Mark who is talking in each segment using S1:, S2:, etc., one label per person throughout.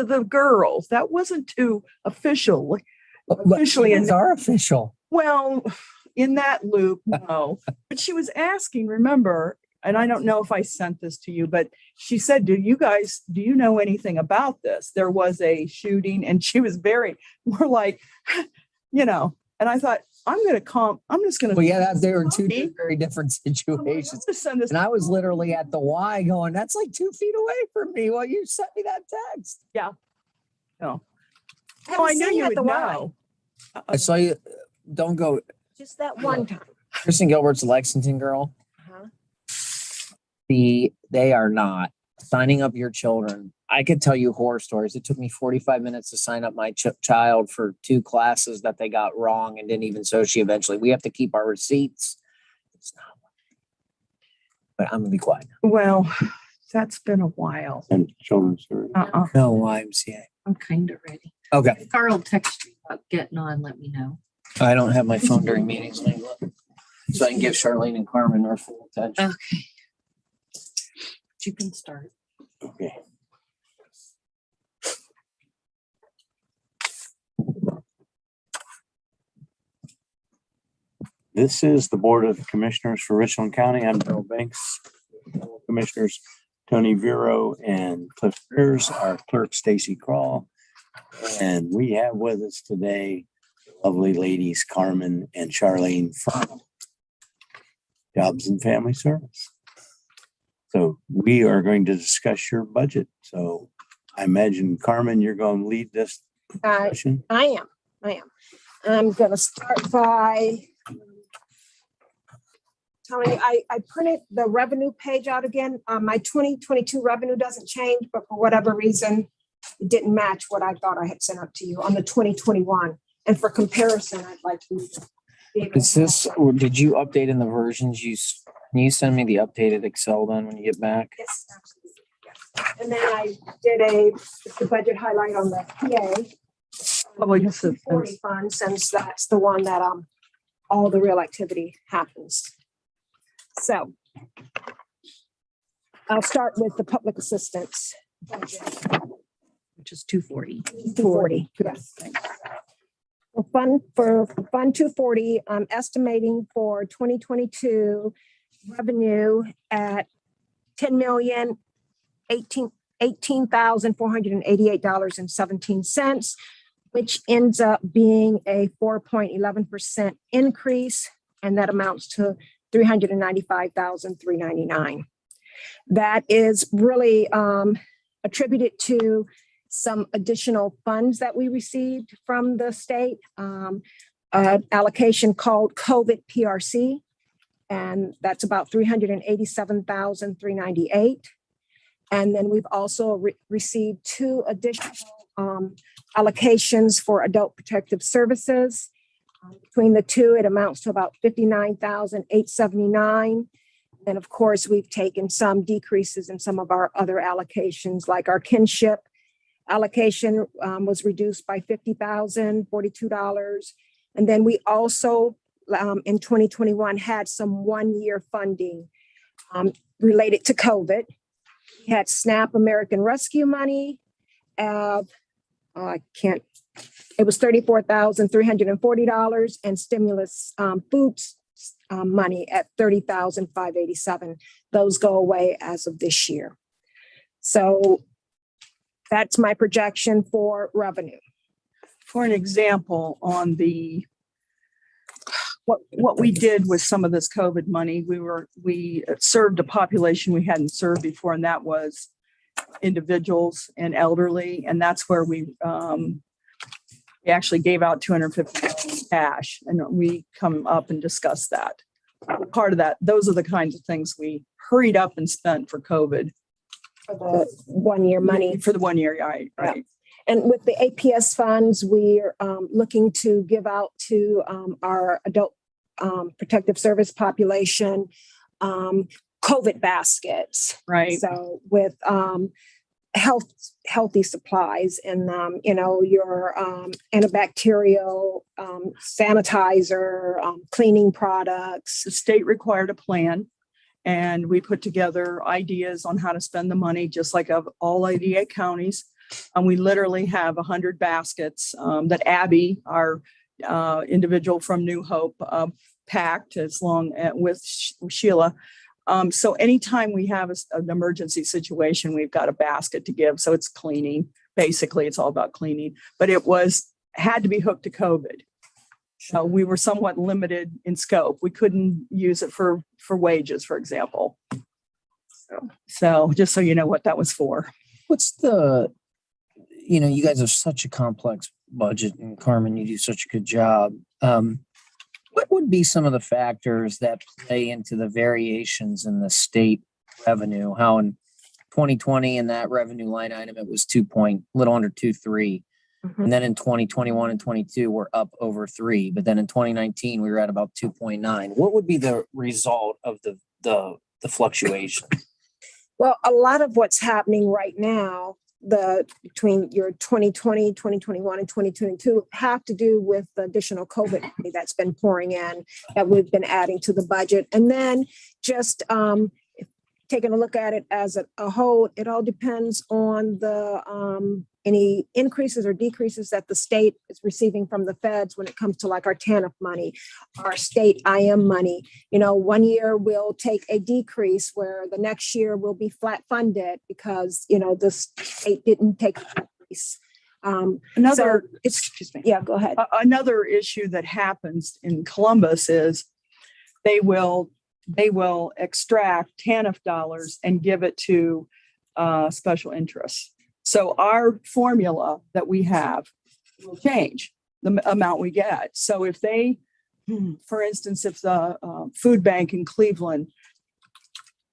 S1: to the girls. That wasn't too official.
S2: Officially, it's our official.
S1: Well, in that loop, no. But she was asking, remember, and I don't know if I sent this to you, but she said, do you know anything about this? There was a shooting, and she was we're like, and I thought, I'm just going to.
S2: Well, yeah, they were two very different situations. And I was literally at the Y going, that's like 2 feet away from me. Well, you sent me that text.
S1: Yeah. No. Oh, I knew you would know.
S2: I saw you. Don't go.
S3: Just that one time.
S2: Kristen Gilbert's a Lexington girl.
S3: Uh-huh.
S2: They are not signing up your children. I could tell you horror stories. It took me 45 minutes to sign up my child for 2 classes that they got wrong and didn't even she eventually. We have to keep our receipts. It's not. But I'm gonna be quiet.
S1: Well, that's been a while.
S4: And children's service.
S2: No YMCA.
S5: I'm kind of ready.
S2: Okay.
S5: If Carl text you about getting on, let me know.
S2: I don't have my phone during meetings, so I can give Charlene and Carmen our full attention.
S5: Okay. You can start.
S4: Okay. This is the Board of Commissioners for Richland County. I'm Bill Banks. Commissioners Tony Vero and Cliff Spears, our clerk Stacy Crawl. And we have with us today lovely ladies Carmen and Charlene from Jobs and Family Service. So we are going to discuss your budget. So I imagine, Carmen, you're going to lead this discussion.
S3: I am. I'm going to start by telling you, I printed the revenue page out again. My 2022 revenue doesn't change, but for whatever reason, it didn't match what I thought I had sent up to you on the 2021. And for comparison, I'd like to.
S2: Is this, or did you update in the versions can you send me the updated Excel then when you get back?
S3: Yes, absolutely. Yes. And then I did the budget highlight on the PA.
S1: Public
S3: the
S1: assistance.
S3: 40 fund, since that's the one that all the real activity happens. So I'll start with the public assistance budget.
S5: Which is 240.
S3: 240, yes. For Fund 240, I'm estimating for 2022 revenue at $18,488.17, which ends up being a 4.11% increase, and that amounts to $395,399. That is really attributed to some additional funds that we received from the state, allocation called COVID PRC, and that's about $387,398. And then we've also received 2 additional allocations for adult protective services. Between the 2, it amounts to about $59,879. And of course, we've taken some decreases in some of our other allocations, like our kinship allocation was reduced by $50,042. And then we also, in 2021, had some 1-year funding related to COVID. We had SNAP American Rescue money. It was $34,340, and stimulus foods money at $30,587. Those go away as of this year. So that's my projection for revenue.
S1: For an example, on what we did with some of this COVID money, we served a population we hadn't served before, and that was individuals and elderly, and that's where we actually gave out $250 cash, and we come up and discuss that. Part of that, those are the kinds of things we hurried up and spent for COVID.
S3: For the 1-year money.
S1: For the 1 year, right.
S3: Yeah. And with the APS funds, we're looking to give out to our adult protective service population COVID baskets.
S1: Right.
S3: So with healthy supplies and your antibacterial sanitizer, cleaning products.
S1: The state required a plan, and we put together ideas on how to spend the money, just like of all 88 counties. And we literally have 100 baskets that Abby, our individual from New Hope, packed with Sheila. So anytime we have an emergency situation, we've got a basket to give. So it's cleaning. Basically, it's all about cleaning. But had to be hooked to COVID. So we were somewhat limited in scope. We couldn't use it for wages, for example. So just so you know what that was for.
S2: What's you guys have such a complex budget, and Carmen, you do such a good job. What would be some of the factors that play into the variations in the state revenue? How in 2020 in that revenue line item, it was little under 2.3. And then in 2021 and 22, we're up over 3. But then in 2019, we were at about 2.9. What would be the result of the fluctuation?
S3: Well, a lot of what's happening right now, between your 2020, 2021, and 2022 have to do with the additional COVID money that's been pouring in that we've been adding to the budget. And then just taking a look at it as a whole, it all depends on any increases or decreases that the state is receiving from the feds when it comes to like our TANF money, our state IM money. 1 year we'll take a decrease where the next year will be flat funded because, the state didn't take a decrease.
S1: Excuse me.
S3: Yeah, go ahead.
S1: Another issue that happens in Columbus is they will extract TANF dollars and give it to special interests. So our formula that we have will change the amount we get. So if for instance, if the food bank in Cleveland,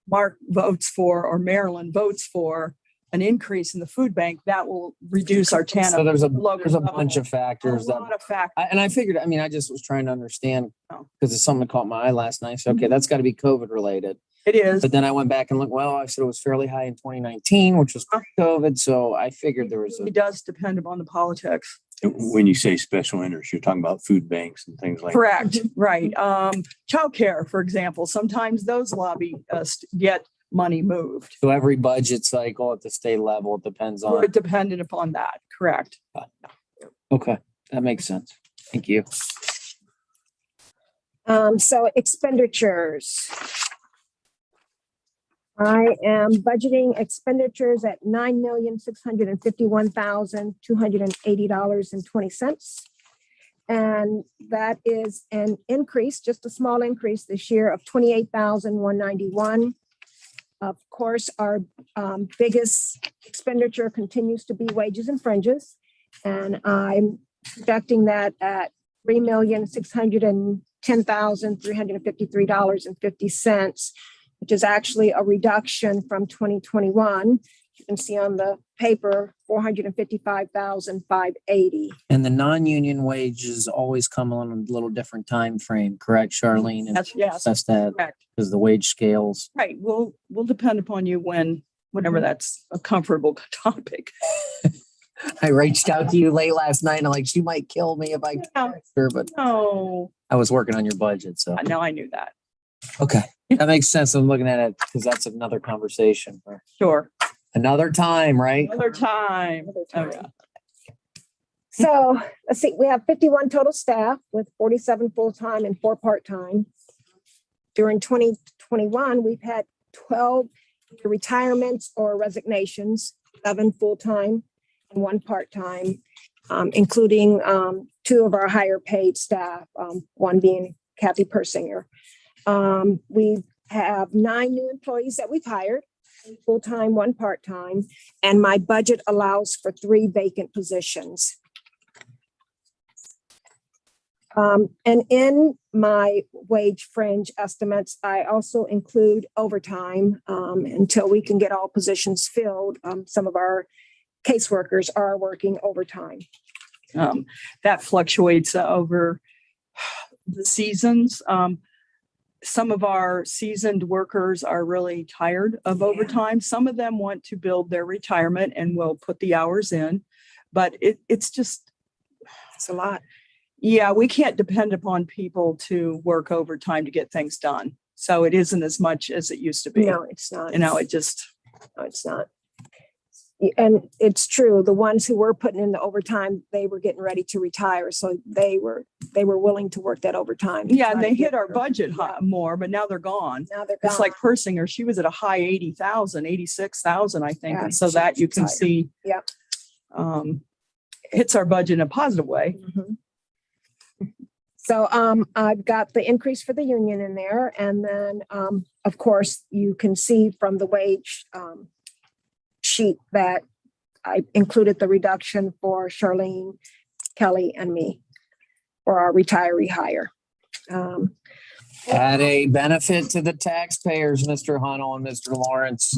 S1: Mark votes for, or Maryland votes for an increase in the food bank, that will reduce our TANF.
S2: So there's a bunch of factors. And I figured, I just was trying to understand because it's something that caught my eye last night. So, okay, that's got to be COVID related.
S1: It is.
S2: But then I went back and looked, I said it was fairly high in 2019, which was pre-COVID. So I figured there was
S1: it does depend upon the politics.
S4: When you say special interest, you're talking about food banks and things like that.
S1: Correct. Right. Childcare, for example, sometimes those lobbyists get money moved.
S2: So every budget cycle at the state level, it depends on.
S1: We're dependent upon that. Correct.
S2: Okay. That makes sense. Thank you.
S3: So expenditures. I am budgeting expenditures at $9,651,280.20. And that is an increase, just a small increase this year of $28,191. Of course, our biggest expenditure continues to be wages and fringes. And I'm projecting that at $3,610,353.50, which is actually a reduction from 2021. You can see on the paper, $455,580.
S2: And the non-union wages always come on a little different time frame, correct, Charlene? And
S1: That's
S2: that
S1: correct.
S2: because the wage scales.
S1: Right. We'll depend upon you whenever that's a comfortable topic.
S2: I reached out to you late last night and I'm like, she might kill me if I text her, but
S1: No,
S2: I was working on your budget. So
S1: no, I knew that.
S2: okay. That makes sense. I'm looking at it because that's another conversation for
S1: Sure.
S2: another time, right?
S1: Another time. Oh, yeah.
S3: So let's see, we have 51 total staff with 47 full-time and 4 part-time. During 2021, we've had 12 retirements or resignations, 11 full-time and 1 part-time, including 2 of our higher paid staff, one being Kathy Persinger. We have 9 new employees that we've hired, 1 full-time, 1 part-time, and my budget allows for 3 vacant positions. And in my wage fringe estimates, I also include overtime until we can get all positions filled. Some of our caseworkers are working overtime.
S1: That fluctuates over the seasons. Some of our seasoned workers are really tired of overtime. Some of them want to build their retirement and will put the hours in, but it's
S3: a lot.
S1: Yeah, we can't depend upon people to work overtime to get things done. So it isn't as much as it used to be.
S3: No, it's not.
S1: No,
S3: it's not. And it's true, the ones who were putting in the overtime, they were getting ready to retire, so they were willing to work that overtime.
S1: Yeah, and
S3: Try
S1: they
S3: to
S1: hit
S3: get
S1: our
S3: their-
S1: budget
S3: yeah.
S1: more, but now they're gone.
S3: Now they're
S1: It's
S3: gone.
S1: like Persinger, she was at a high 80,000, 86,000, I think.
S3: Yeah,
S1: And so
S3: she
S1: that you can
S3: retired.
S1: see.
S3: Yep.
S1: Hits our budget in a positive way.
S3: Mhm. So I've got the increase for the union in there. And then, of course, you can see from the wage sheet that I included the reduction for Charlene, Kelly, and me for our retiree hire.
S2: At a benefit to the taxpayers, Mr. Hunnell and Mr. Lawrence.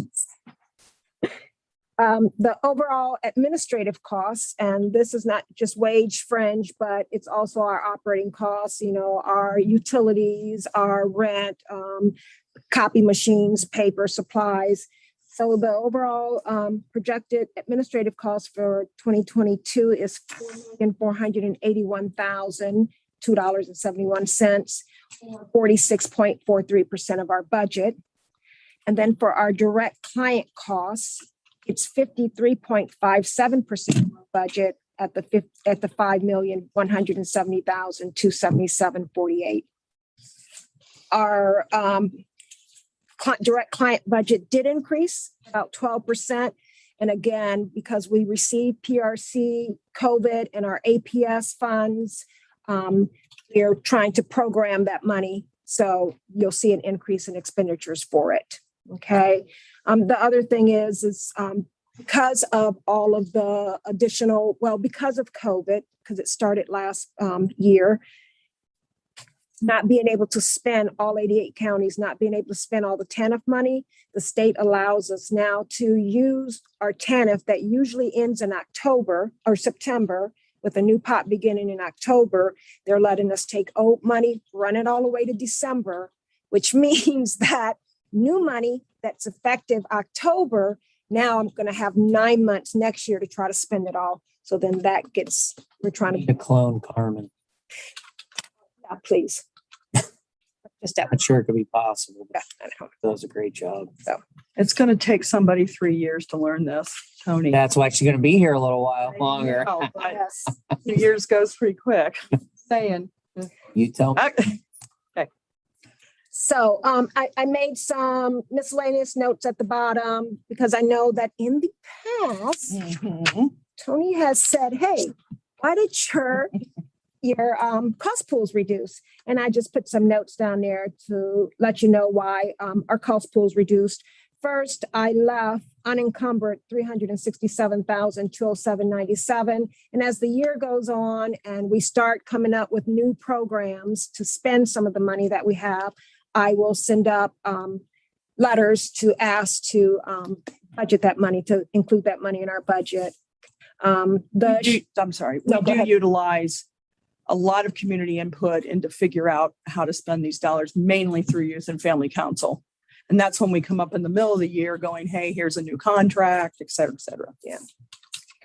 S3: The overall administrative costs, and this is not just wage fringe, but it's also our operating costs, you know, our utilities, our rent, copy machines, paper, supplies. So the overall projected administrative cost for 2022 is $481,082.71, 46.43% of our budget. And then for our direct client costs, it's 53.57% of our budget at the $5,170,277.48. Our direct client budget did increase about 12%. And again, because we received PRC, COVID, and our APS funds, we're trying to program that money. So you'll see an increase in expenditures for it. Okay. The other thing is because of all of the additional, because of COVID, because it started last year, not being able to spend all 88 counties, not being able to spend all the TANF money, the state allows us now to use our TANF that usually ends in October or September with a new pot beginning in October. They're letting us take old money, run it all the way to December, which means that new money that's effective October, now I'm going to have 9 months next year to try to spend it all. So then we're trying
S2: Need to clone Carmen.
S3: please. Just that.
S2: Not sure it could be possible, but
S3: I know.
S2: does a great job.
S1: It's going to take somebody 3 years to learn this, Tony.
S2: That's why she's going to be here a little while longer.
S1: Oh, but
S3: Yes.
S1: 2 years goes pretty quick. Saying.
S2: You tell me.
S3: So I made some miscellaneous notes at the bottom because I know that in the past, Tony has said, hey, why did your cost pools reduce? And I just put some notes down there to let you know why our cost pools reduced. First, I left unencumbered $367,207.97. And as the year goes on and we start coming up with new programs to spend some of the money that we have, I will send up letters to ask to budget that money, to include that money in our budget.
S1: I'm sorry.
S3: No,
S1: We
S3: go
S1: do
S3: ahead.
S1: utilize a lot of community input and to figure out how to spend these dollars, mainly through Youth and Family Council. And that's when we come up in the middle of the year going, hey, here's a new contract, et cetera, et cetera.
S3: Yeah.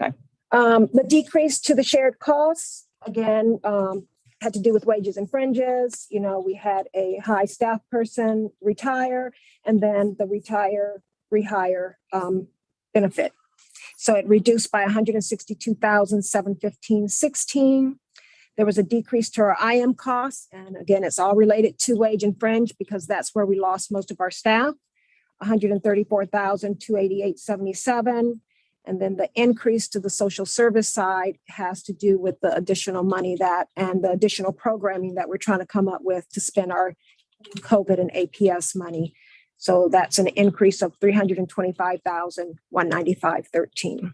S1: Okay.
S3: The decrease to the shared costs, again, had to do with wages and fringes. You know, we had a high staff person retire and then the rehire benefit. So it reduced by $162,715.16. There was a decrease to our IM costs. And again, it's all related to wage and fringe because that's where we lost most of our staff, $134,288.77. And then the increase to the social service side has to do with the additional money and the additional programming that we're trying to come up with to spend our COVID and APS money. So that's an increase of $325,195.13.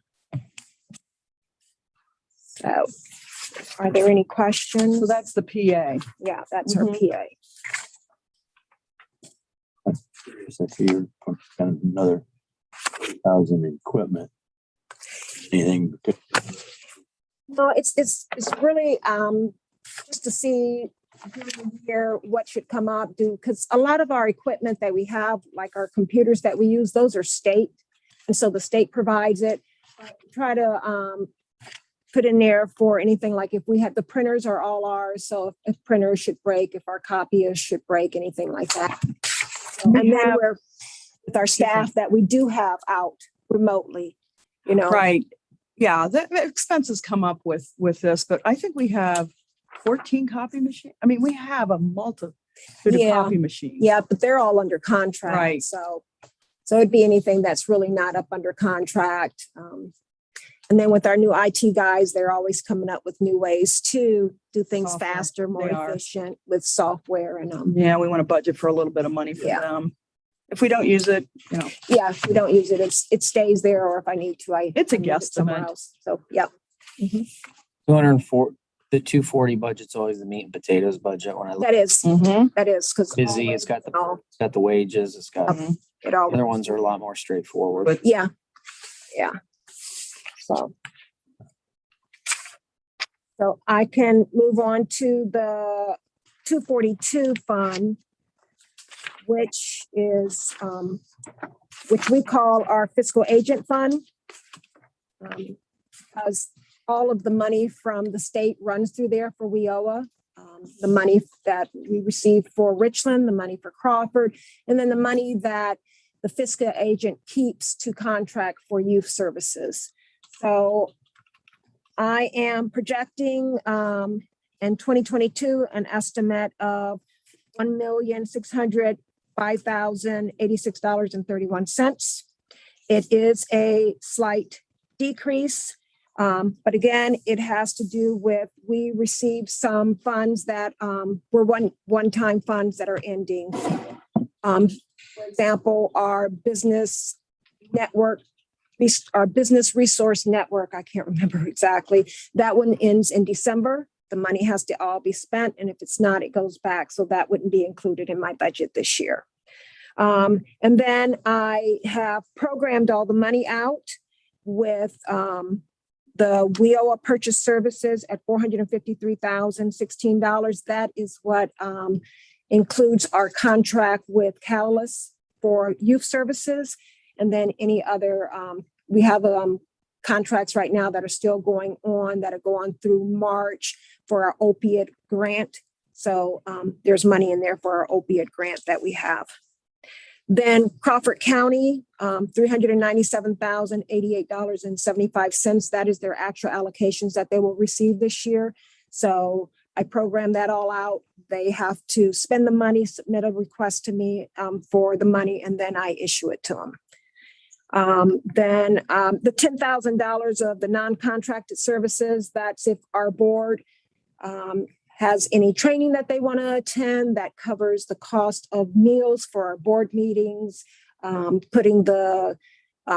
S3: So are there any questions?
S1: So that's the PA.
S3: Yeah, that's our PA.
S4: So you're kind of another 1,000 in equipment. Anything?
S3: No, it's really just to see here what should come up, because a lot of our equipment that we have, like our computers that we use, those are state. And so the state provides it. Try to put in there for anything like if we had the printers are all ours. So if printers should break, if our copiers should break, anything like that. And then we're with our staff that we do have out remotely. you know.
S1: Right. Yeah, the expenses come up with this, but I think we have 14 copy machines. I mean, we have a multitude of
S3: Yeah.
S1: copy machines.
S3: Yeah, but they're all under contract.
S1: Right.
S3: So it'd be anything that's really not up under contract. And then with our new IT guys, they're always coming up with new ways to do things
S1: Software.
S3: faster, more
S1: They are.
S3: efficient with software and
S1: Yeah, we want to budget for a little bit of money for
S3: Yeah.
S1: them. If we don't use it,
S3: yeah, if we don't use it, it stays there, or if I need to,
S1: It's a
S3: I move it somewhere
S1: guesstimate.
S3: else. So, yeah.
S2: 204, the 240 budget's always the meat and potatoes budget when I look.
S3: That is,
S1: Mhm.
S3: because.
S2: Busy, it's got the wages, it's got,
S1: Mhm.
S3: It all.
S2: the other ones are a lot more straightforward.
S1: But-
S3: Yeah. Yeah. So I can move on to the 242 fund, which is, which we call our fiscal agent fund. Because all of the money from the state runs through there for WIOA. The money that we receive for Richland, the money for Crawford, and then the money that the fiscal agent keeps to contract for youth services. So I am projecting in 2022 an estimate of $1,605,086.31. It is a slight decrease, but again, it has to do with we received some funds that were one-time funds that are ending. For example, our business network. Our business resource network, I can't remember exactly. That one ends in December. The money has to all be spent, and if it's not, it goes back. So that wouldn't be included in my budget this year. And then I have programmed all the money out with the WIOA purchase services at $453,016. That is what includes our contract with Catalyst for youth services. And then any other, we have contracts right now that are still going on, that are going through March for our opiate grant. So there's money in there for our opiate grant that we have. Then Crawford County, $397,088.75. That is their actual allocations that they will receive this year. So I program that all out. They have to spend the money, submit a request to me for the money, and then I issue it to them. Then the $10,000 of the non-contracted services, that's if our board has any training that they want to attend, that covers the cost of meals for our board meetings, putting the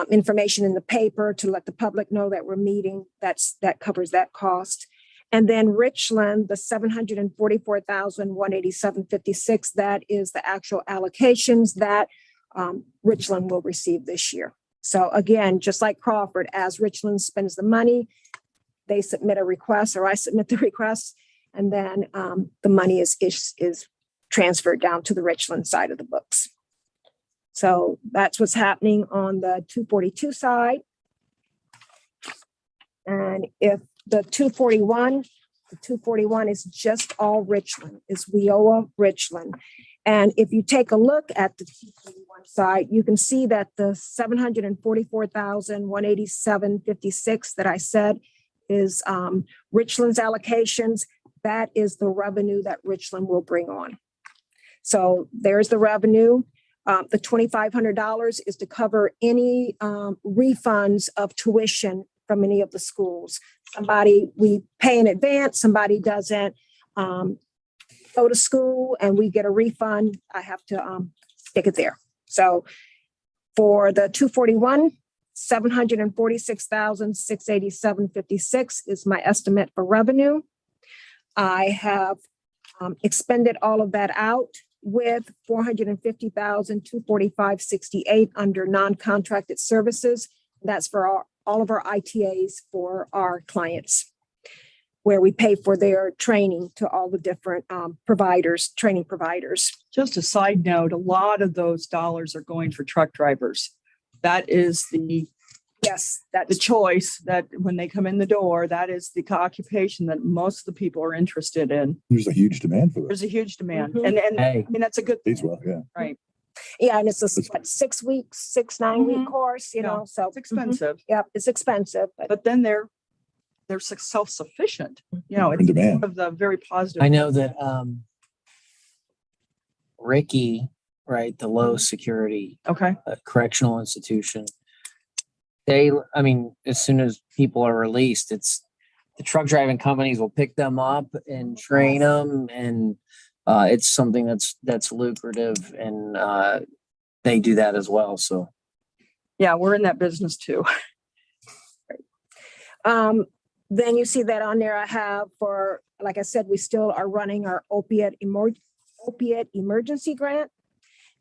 S3: information in the paper to let the public know that we're meeting, that covers that cost. And then Richland, the $744,187.56, that is the actual allocations that Richland will receive this year. So again, just like Crawford, as Richland spends the money, they submit a request, or I submit the request, and then the money is transferred down to the Richland side of the books. So that's what's happening on the 242 side. And if the 241 is just all Richland, is WIOA Richland. And if you take a look at the 241 side, you can see that the $744,187.56 that I said is Richland's allocations. That is the revenue that Richland will bring on. So there's the revenue. The $2,500 is to cover any refunds of tuition from any of the schools. Somebody we pay in advance, somebody doesn't go to school and we get a refund, I have to stick it there. So for the 241, $746,687.56 is my estimate for revenue. I have expended all of that out with $450,245.68 under non-contracted services. That's for all of our ITAs for our clients, where we pay for their training to all the different training providers.
S1: Just a side note, a lot of those dollars are going for truck drivers. That is the choice that when they come in the door, that is the occupation that most of the people are interested in.
S6: There's a huge demand for this.
S1: There's a huge demand.
S3: Mhm.
S1: And
S2: Hey.
S1: I mean, that's a good
S6: Pays
S1: thing,
S6: well, yeah.
S1: right?
S3: Yeah, and it's a what, 6 weeks, 9-week
S1: Mhm.
S3: course, you
S1: Yeah,
S3: know, so.
S1: It's expensive,
S3: Yep, it's expensive, but
S1: but then they're self-sufficient, you know,
S6: In
S1: it's
S6: demand.
S1: one of the very positive.
S2: I know that, Ricky, right, the low security
S1: Okay,
S2: correctional institution. I mean, as soon as people are released, the truck driving companies will pick them up and train them, and it's something that's lucrative, and they do that as well. So
S1: yeah, we're in that business too.
S3: then you see that on there I have for, like I said, we still are running our opiate emergency grant.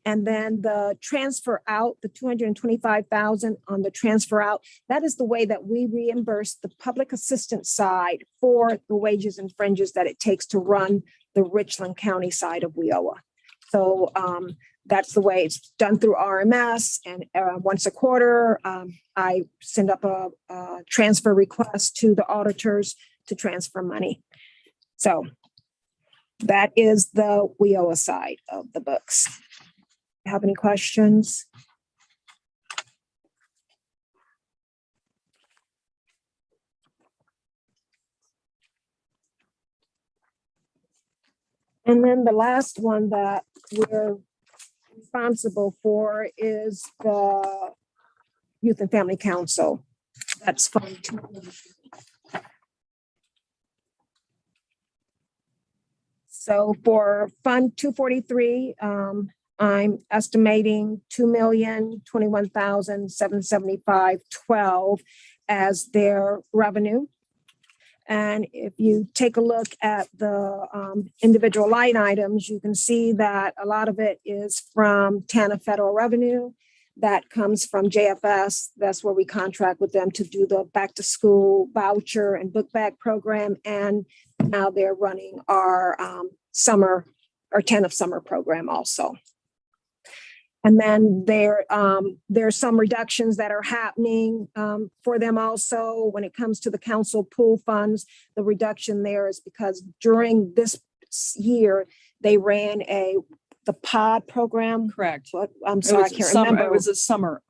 S3: And then the transfer out, the 225,000 on the transfer out, that is the way that we reimburse the public assistance side for the wages and fringes that it takes to run the Richland County side of WIOA. So that's the way it's done through RMS, and once a quarter, I send up a transfer request to the auditors to transfer money. So that is the WIOA side of the books. Have any questions? And then the last one that we're responsible for is the Youth and Family Council. That's Fund 243. So for Fund 243, I'm estimating 2,021,775.12 as their revenue. And if you take a look at the individual line items, you can see that a lot of it is from TANF federal revenue. That comes from JFS. That's where we contract with them to do the back to school voucher and book bag program. And now they're running our TANF summer program also. And then there's some reductions that are happening for them also. When it comes to the council pool funds, the reduction there is because during this year, they ran the pod program.
S1: Correct.
S3: What, I'm sorry, I can't remember.
S1: It was a summer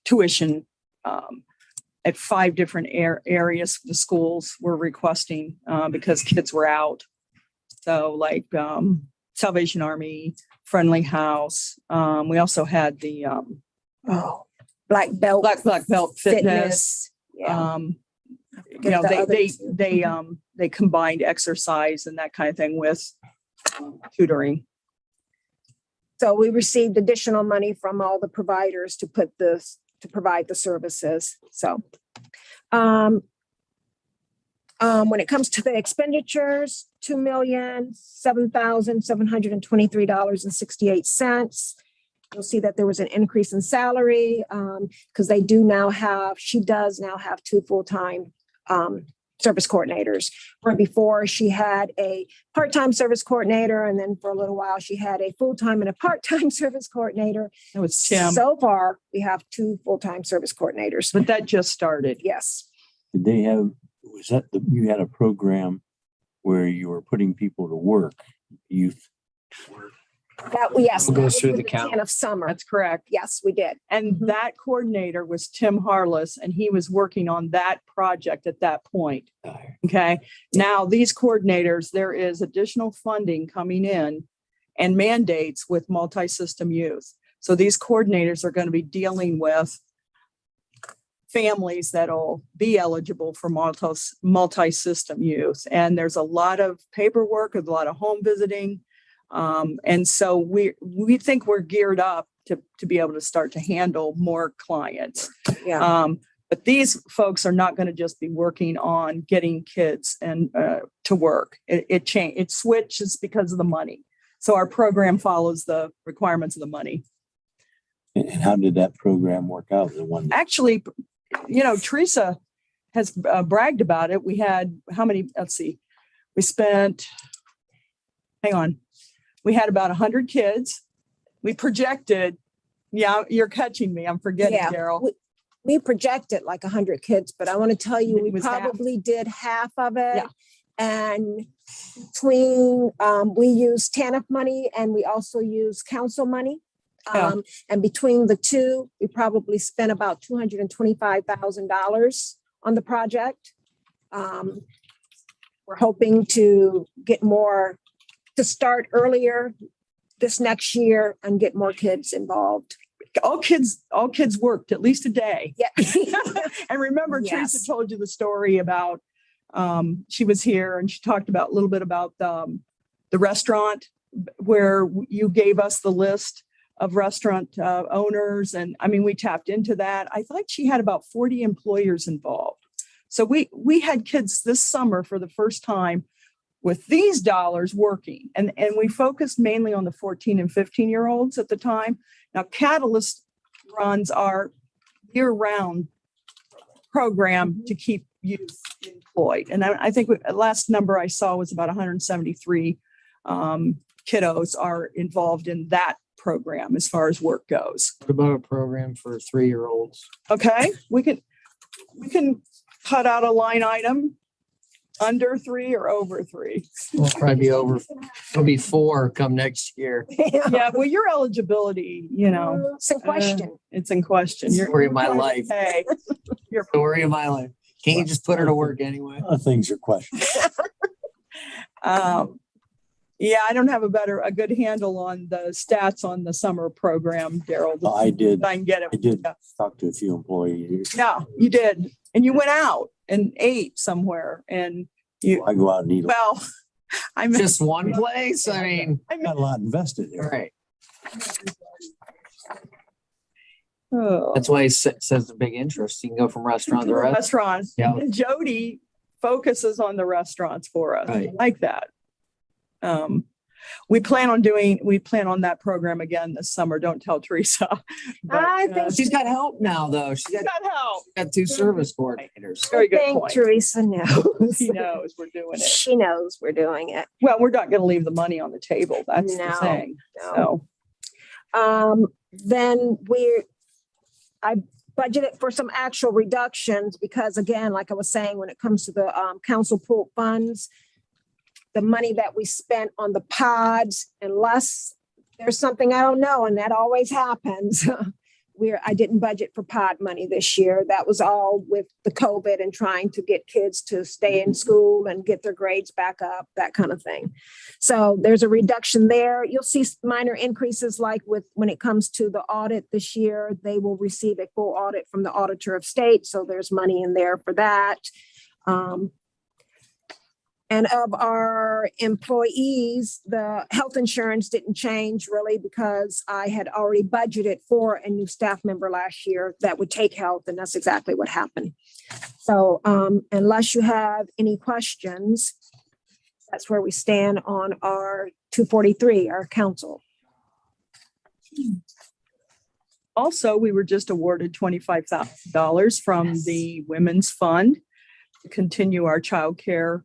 S1: tuition at 5 different areas the schools were requesting because kids were out. So like Salvation Army, Friendly House. We also had the
S3: Black belt
S1: fitness.
S3: Yeah.
S1: You know, they combined exercise and that kind of thing with tutoring.
S3: So we received additional money from all the providers to provide the services. So when it comes to the expenditures, $2,007,723.68. You'll see that there was an increase in salary because she does now have 2 full-time service coordinators. Where before she had a part-time service coordinator, and then for a little while she had a full-time and a part-time service coordinator.
S1: It was Tim,
S3: So far, we have 2 full-time service coordinators.
S1: but that just started.
S3: Yes.
S4: Did they have, you had a program where you were putting people to work, youth?
S3: Yes.
S2: It goes
S3: that
S2: through
S3: was
S2: the
S3: with
S2: count.
S3: TANF summer.
S1: That's correct.
S3: Yes, we did.
S1: And
S3: Mhm.
S1: that coordinator was Tim Harless, and he was working on that project at that point. Okay. Now, these coordinators, there is additional funding coming in and mandates with multi-system youth. So these coordinators are going to be dealing with families that'll be eligible for multi-system youth. And there's a lot of paperwork, a lot of home visiting. And so we think we're geared up to be able to start to handle more clients.
S3: Yeah.
S1: But these folks are not going to just be working on getting kids and to work. It switches because of the money. So our program follows the requirements of the money.
S4: And how did that program work out? The one
S1: Actually, you know, Teresa has bragged about it. We had how many? Let's see. We had about 100 kids. We projected. Yeah, you're catching me. I'm forgetting,
S3: Yeah.
S1: Daryl.
S3: We projected like 100 kids, but I want to tell you,
S1: It
S3: we
S1: was half.
S3: probably did half of it.
S1: Yeah.
S3: And between, we use TANF money and we also use council money.
S1: Yeah.
S3: And between the two, we probably spent about $225,000 on the project. We're hoping to get more, to start earlier this next year and get more kids involved.
S1: All kids worked at least a day.
S3: Yeah.
S1: And remember,
S3: Yes.
S1: Teresa told you the story about, she was here and she talked about a little bit about the restaurant where you gave us the list of restaurant owners. And I mean, we tapped into that. I thought she had about 40 employers involved. So we had kids this summer for the first time with these dollars working. And we focused mainly on the 14 and 15-year-olds at the time. Now, Catalyst runs our year-round program to keep youth employed. And I think the last number I saw was about 173 kiddos are involved in that program as far as work goes.
S2: What about a program for 3-year-olds?
S1: Okay, we can cut out a line item under 3 or over 3.
S2: We'll probably be over. It'll be 4 come next year.
S1: Yeah, well, your eligibility,
S3: It's in question.
S1: it's in question.
S2: Story of my life.
S1: Hey, you're
S2: Story of my life. Can't you just put her to work anyway?
S4: Things are questioned.
S1: yeah, I don't have a good handle on the stats on the summer program, Daryl.
S4: I did.
S1: I can get it.
S4: I did
S1: Yeah.
S4: talk to a few employees.
S1: Yeah, you did. And you went out and ate somewhere and
S4: I go out and eat.
S1: well, I'm
S2: Just one place? I mean,
S4: I got a lot invested
S2: all
S4: there.
S2: right.
S1: oh,
S2: That's why he says the big interest. You can go from restaurant to restaurant.
S1: restaurants.
S2: Yeah.
S1: And Jody focuses on the restaurants for us.
S2: Right.
S1: I like that. We plan on that program again this summer. Don't tell Teresa. But,
S3: I think
S2: She's got help now, though. She's
S1: she's got help.
S2: got 2 service coordinators.
S1: Very good
S3: I think
S1: point.
S3: Teresa knows.
S1: She knows we're doing it.
S3: She knows we're doing it.
S1: Well, we're not going to leave the money on the table. That's the
S3: No,
S1: thing.
S3: no.
S1: So,
S3: Then I budgeted for some actual reductions because again, like I was saying, when it comes to the council pool funds, the money that we spent on the pods, unless there's something I don't know, and that always happens. I didn't budget for pod money this year. That was all with the COVID and trying to get kids to stay in school and get their grades back up, that kind of thing. So there's a reduction there. You'll see minor increases like when it comes to the audit this year, they will receive a full audit from the auditor of state. So there's money in there for that. And of our employees, the health insurance didn't change really because I had already budgeted for a new staff member last year that would take health, and that's exactly what happened. So unless you have any questions, that's where we stand on our 243, our council.
S1: also, we were just awarded $25,000 from the Women's Fund to continue our childcare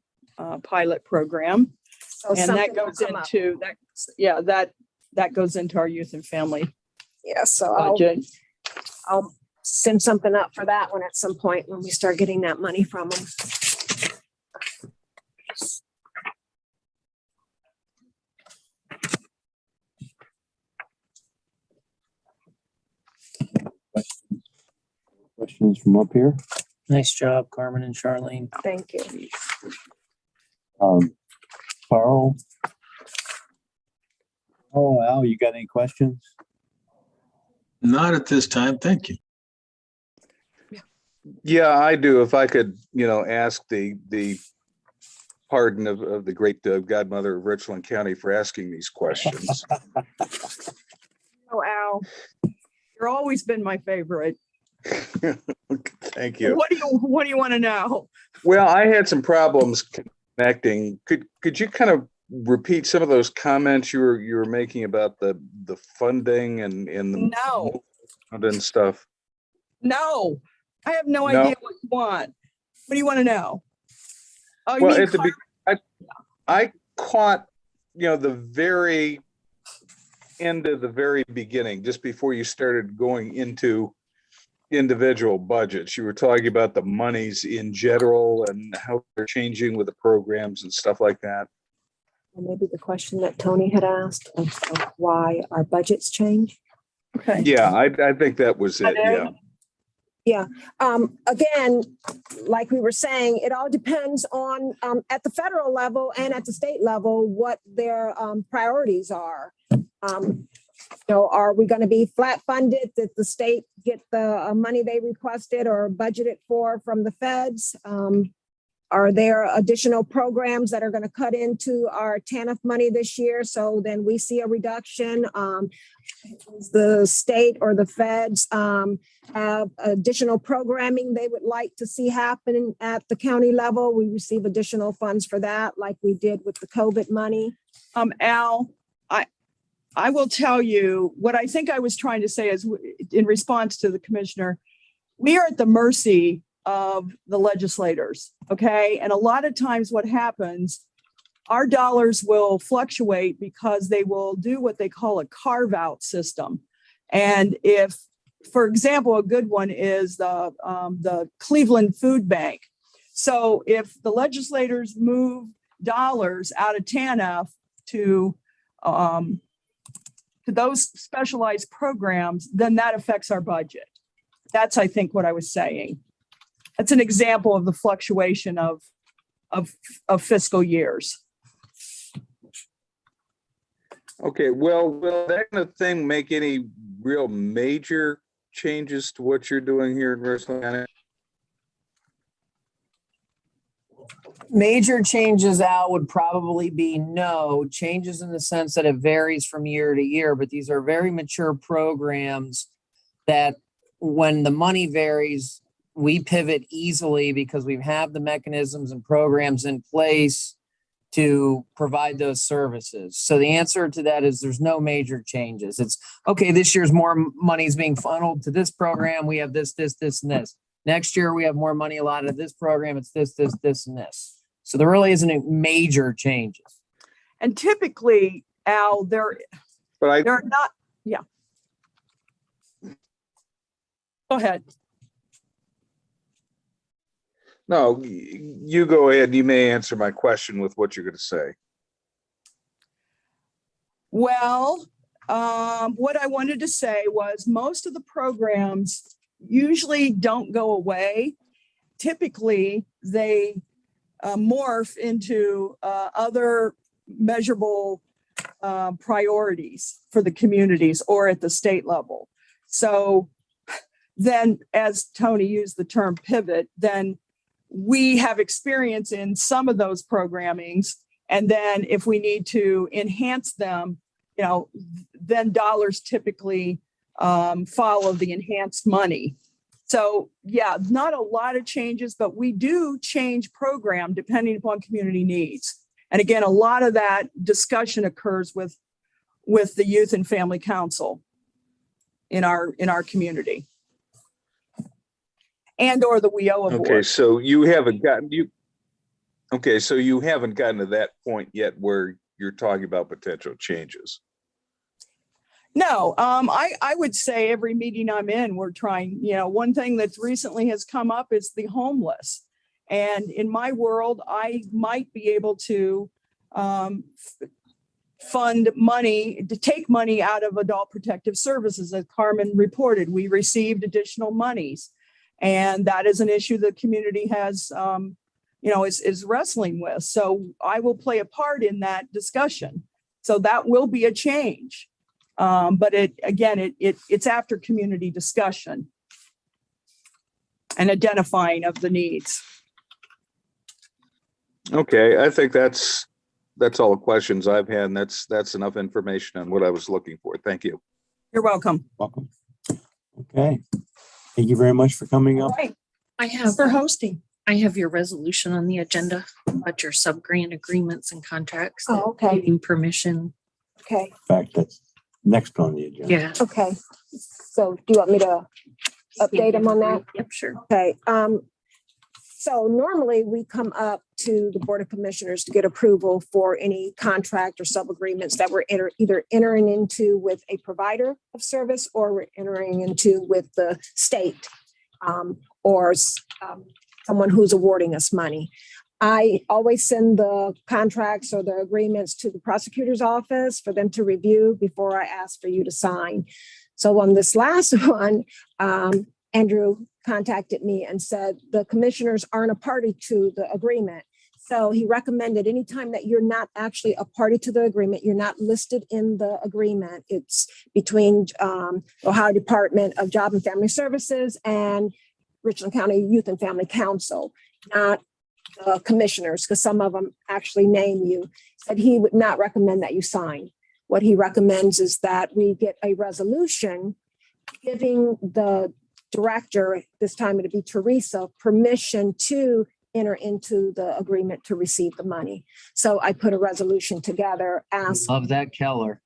S1: pilot program.
S3: So
S1: And that
S3: something will
S1: goes
S3: come up.
S1: into that goes into our youth and family
S3: Yeah, so
S1: budget.
S3: I'll send something up for that one at some point when we start getting that money from them.
S4: Questions from up here?
S2: Nice job, Carmen and Charlene.
S3: Thank you.
S4: Carl? Oh, Al, you got any questions?
S6: Not at this time, thank you.
S7: Yeah, I do. If I could, ask the pardon of the great godmother of Richland County for asking these questions.
S3: Oh, Al.
S1: You're always been my favorite.
S7: Thank you.
S1: What do you want to know?
S7: Well, I had some problems connecting. Could you kind of repeat some of those comments you were making about the funding and the
S1: No,
S7: and stuff?
S1: no, I have no
S7: No?
S1: idea what you want. What do you want to know? Oh, you
S7: Well,
S1: mean
S7: at the I caught, the very end of the very beginning, just before you started going into individual budgets. You were talking about the monies in general and how they're changing with the programs and stuff like that.
S3: Maybe the question that Tony had asked of why our budgets change.
S1: Okay.
S7: Yeah, I think that was it. Yeah.
S3: Again, like we were saying, it all depends on, at the federal level and at the state level, what their priorities are. Are we going to be flat funded? Did the state get the money they requested or budgeted for from the feds? Are there additional programs that are going to cut into our TANF money this year? So then we see a reduction. The state or the feds have additional programming they would like to see happen at the county level. We receive additional funds for that, like we did with the COVID money.
S1: Al, I will tell you what I think I was trying to say is in response to the commissioner, we are at the mercy of the legislators. Okay. And a lot of times what happens, our dollars will fluctuate because they will do what they call a carve out system. And if, for example, a good one is the Cleveland Food Bank. So if the legislators move dollars out of TANF to those specialized programs, then that affects our budget. That's, I think, what I was saying. That's an example of the fluctuation of fiscal years.
S7: Okay, well, will that kind of thing make any real major changes to what you're doing here in Richland County?
S2: Major changes, Al, would probably be no changes in the sense that it varies from year to year, but these are very mature programs that when the money varies, we pivot easily because we have the mechanisms and programs in place to provide those services. So the answer to that is there's no major changes. It's okay, this year's more money is being funneled to this program. We have this, and this. Next year, we have more money allotted to this program. It's this, and this. So there really isn't any major changes.
S1: And typically, Al, they're not, yeah. Go ahead.
S7: No, you go ahead. You may answer my question with what you're going to say.
S1: Well, what I wanted to say was most of the programs usually don't go away. Typically, they morph into other measurable priorities for the communities or at the state level. So then, as Tony used the term pivot, then we have experience in some of those programmings. And then if we need to enhance them, then dollars typically follow the enhanced money. So yeah, not a lot of changes, but we do change program depending upon community needs. And again, a lot of that discussion occurs with the Youth and Family Council in our community. And or the WIOA board.
S7: Okay, so you haven't gotten to that point yet where you're talking about potential changes.
S1: No, I would say every meeting I'm in, we're trying, one thing that's recently has come up is the homeless. And in my world, I might be able to fund money, to take money out of Adult Protective Services. As Carmen reported, we received additional monies. And that is an issue the community has, is wrestling with. So I will play a part in that discussion. So that will be a change. But it's after community discussion and identifying of the needs.
S7: Okay, I think that's all the questions I've had, and that's enough information on what I was looking for. Thank you.
S1: You're welcome.
S4: Welcome. Okay. Thank you very much for coming up.
S1: Right.
S5: I have
S1: For hosting.
S5: I have your resolution on the agenda about your sub-grant agreements and contracts.
S3: Oh, okay.
S5: Giving permission.
S3: Okay,
S4: In fact, that's next on the agenda.
S5: Yeah.
S3: okay. So do you want me to update them on that?
S5: Yep, sure.
S3: Okay, so normally we come up to the Board of Commissioners to get approval for any contract or sub-agreements that we're either entering into with a provider of service or we're entering into with the state or someone who's awarding us money. I always send the contracts or the agreements to the prosecutor's office for them to review before I ask for you to sign. So on this last one, Andrew contacted me and said the commissioners aren't a party to the agreement. So he recommended anytime that you're not actually a party to the agreement, you're not listed in the agreement. It's between Ohio Department of Job and Family Services and Richland County Youth and Family Council, not commissioners, because some of them actually name you. Said he would not recommend that you sign. What he recommends is that we get a resolution giving the director, this time it'd be Teresa, permission to enter into the agreement to receive the money. So I put a resolution together, ask,
S2: Love that Keller.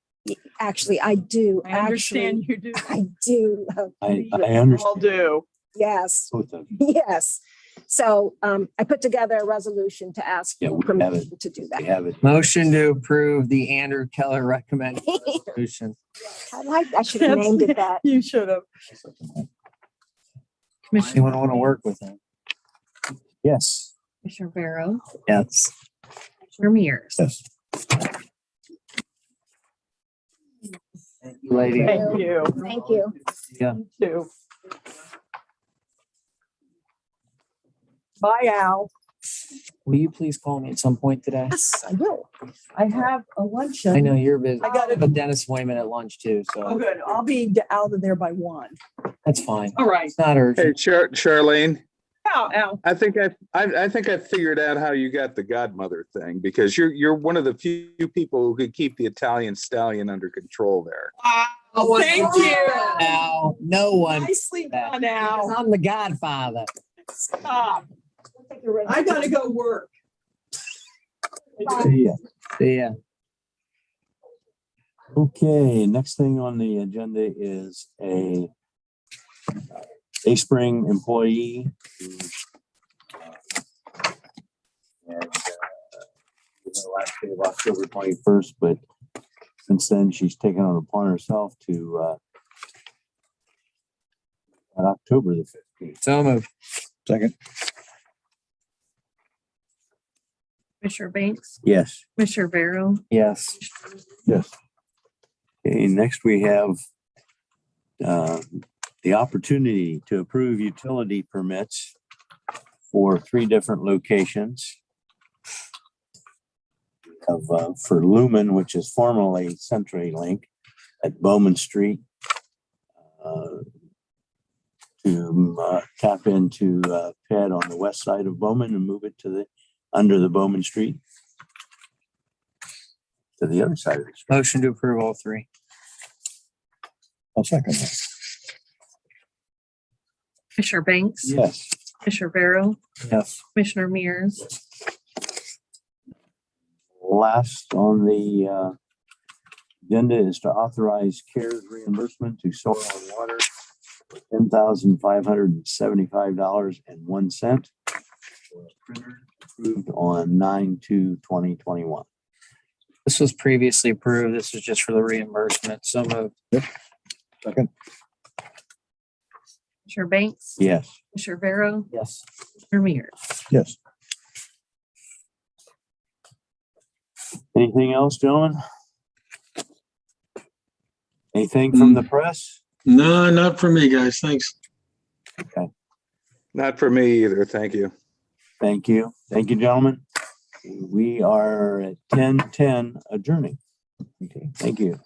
S3: actually, I do.
S1: I understand you do.
S3: I do. love
S4: I
S3: you.
S1: All
S4: understand
S1: do.
S3: Yes,
S4: both of you.
S3: yes. So I put together a resolution to ask
S4: Yeah,
S3: for
S4: we have
S3: permission to do
S4: We
S3: that.
S4: have it.
S2: Motion to approve the Andrew Keller recommended resolution.
S3: I should have named it that.
S1: You should have.
S2: Anyone want to work with him?
S4: Yes.
S5: Commissioner Barrow,
S2: Yes.
S5: Commissioner Mears.
S4: Yes.
S2: Thank you, lady.
S1: Thank you.
S3: Thank you.
S2: Yeah.
S1: You too. Bye, Al.
S2: Will you please call me at some point today?
S1: Yes, I will. I have a luncheon.
S2: I know you're busy.
S1: I gotta-
S2: But Dennis Wayman at lunch too,
S1: Oh,
S2: so
S1: good. I'll be out of there by 1.
S2: that's fine.
S1: All right.
S2: It's not
S7: Hey,
S2: urgent.
S7: Charlene,
S1: Al.
S7: I think I figured out how you got the godmother thing, because you're one of the few people who could keep the Italian stallion under control there.
S1: Oh, thank you.
S2: Now, no one.
S1: Nicely done, Al.
S2: I'm the godfather.
S1: Stop. I gotta go work.
S4: See ya.
S2: See ya.
S4: Okay, next thing on the agenda is a Spring employee. who, had, the last day of October 21st, but since then she's taken it upon herself to on October the 15th.
S2: So moved.
S4: Second.
S5: Commissioner Banks,
S4: Yes.
S5: Commissioner Barrow,
S2: Yes.
S4: Yes. Okay, next we have the opportunity to approve utility permits for 3 different locations. Of for Lumen, which is formerly CenturyLink at Bowman Street. To tap into PED on the west side of Bowman and move it to the under the Bowman Street. To the other side of the street.
S2: Motion to approve all 3.
S4: I'll second that.
S5: Commissioner Banks,
S4: Yes.
S5: Commissioner Barrow,
S2: Yes.
S5: Commissioner Mears.
S4: Last on the agenda is to authorize CARES reimbursement to Soil and Water for $10,575.01. for a printer approved on 9/2/2021.
S2: This was previously approved. This is just for the reimbursement. So moved.
S4: Second.
S5: Commissioner Banks,
S4: Yes.
S5: Commissioner Barrow,
S2: Yes.
S5: Commissioner Mears.
S4: Yes. Anything else, gentlemen? Anything from the press?
S6: No, not for me, guys. Thanks.
S7: Not for me either, thank you.
S4: Thank you. Thank you, gentlemen. We are at 10:10 adjourning. Okay, thank you.